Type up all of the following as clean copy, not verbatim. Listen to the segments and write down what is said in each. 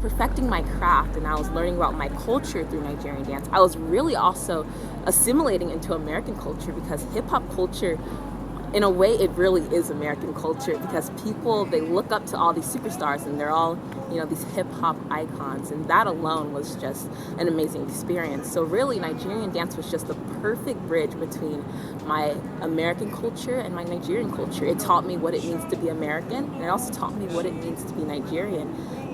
perfecting my craft and I was learning about my culture through Nigerian dance, I was really also assimilating into American culture, because hip-hop culture, in a way, it really is American culture, because people, they look up to all these superstars and they're all, these hip-hop icons, and that alone was just an amazing experience. So really, Nigerian dance was just the perfect bridge between my American culture and my Nigerian culture. It taught me what it means to be American, and it also taught me what it means to be Nigerian.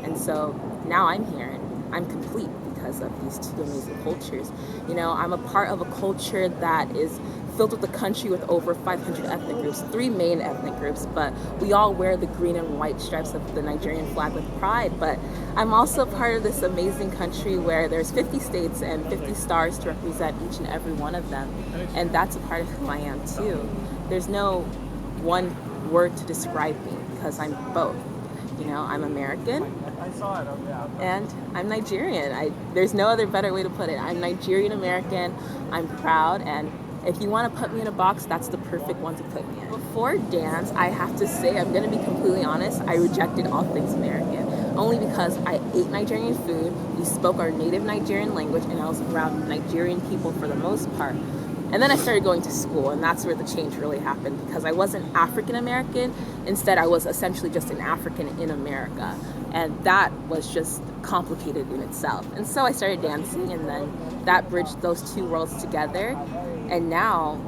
And so now I'm here and I'm complete because of these two amazing cultures. I'm a part of a culture that is filled with a country with over 500 ethnic groups, 3 main ethnic groups, but we all wear the green and white stripes of the Nigerian flag with pride. But I'm also part of this amazing country where there's 50 states and 50 stars to represent each and every one of them. And that's a part of who I am too. There's no one word to describe me, because I'm both. I'm American and I'm Nigerian. There's no other better way to put it. I'm Nigerian American, I'm proud, and if you want to put me in a box, that's the perfect one to put me in. Before dance, I have to say, I'm going to be completely honest, I rejected all things American. Only because I ate Nigerian food, we spoke our native Nigerian language, and I was around Nigerian people for the most part. And then I started going to school, and that's where the change really happened, because I wasn't African American. Instead, I was essentially just an African in America. And that was just complicated in itself. And so I started dancing, and then that bridged those two worlds together. And now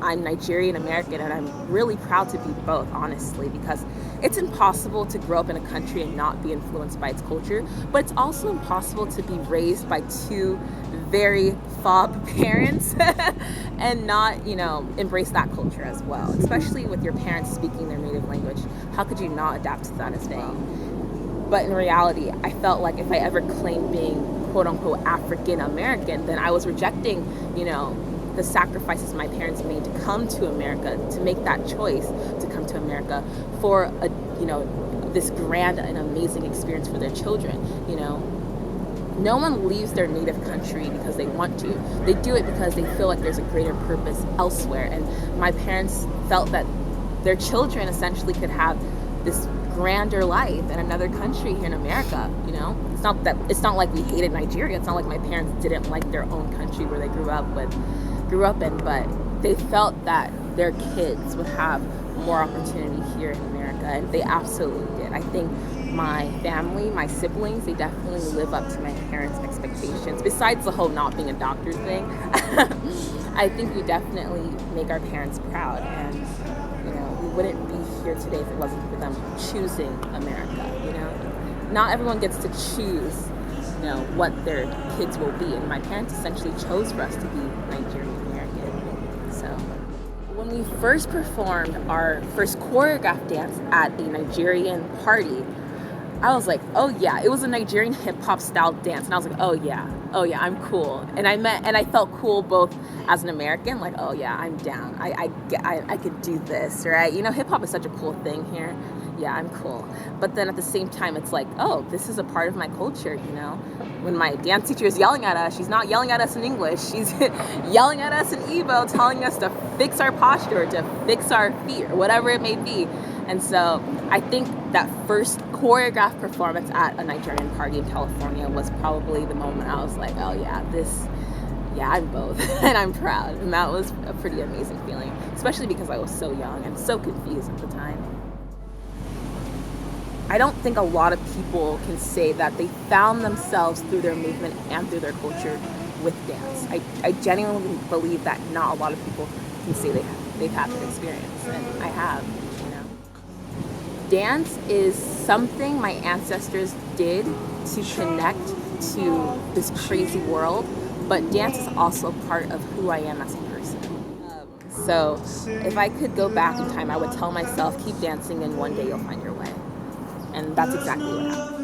I'm Nigerian American, and I'm really proud to be both, honestly, because it's impossible to grow up in a country and not be influenced by its culture, but it's also impossible to be raised by two very fob parents and not, embrace that culture as well, especially with your parents speaking their native language. How could you not adapt to that as well? But in reality, I felt like if I ever claimed being quote-unquote African American, then I was rejecting, the sacrifices my parents made to come to America, to make that choice to come to America for this grand and amazing experience for their children. No one leaves their native country because they want to. They do it because they feel like there's a greater purpose elsewhere. And my parents felt that their children essentially could have this grander life in another country here in America. It's not like we hated Nigeria. It's not like my parents didn't like their own country where they grew up in, but they felt that their kids would have more opportunity here in America, and they absolutely did. I think my family, my siblings, they definitely live up to my parents' expectations. Besides the whole not being a doctor thing, I think we definitely make our parents proud, and we wouldn't be here today if it wasn't for them choosing America. Not everyone gets to choose what their kids will be, and my parents essentially chose for us to be Nigerian American. So when we first performed our first choreographed dance at a Nigerian party, I was like, oh yeah, it was a Nigerian hip-hop style dance, and I was like, oh yeah, I'm cool. And I felt cool both as an American, like, oh yeah, I'm down, I could do this, right? Hip-hop is such a cool thing here. Yeah, I'm cool. But then at the same time, it's like, oh, this is a part of my culture, When my dance teacher is yelling at us, she's not yelling at us in English. She's yelling at us in Igbo, telling us to fix our posture, to fix our feet, or whatever it may be. And so I think that first choreographed performance at a Nigerian party in California was probably the moment I was like, oh yeah, I'm both, and I'm proud. And that was a pretty amazing feeling, especially because I was so young and so confused at the time. I don't think a lot of people can say that they found themselves through their movement and through their culture with dance. I genuinely believe that not a lot of people can say they've had that experience, and I have. Dance is something my ancestors did to connect to this crazy world, but dance is also part of who I am as a person. So if I could go back in time, I would tell myself, keep dancing and one day you'll find your way. And that's exactly what happened.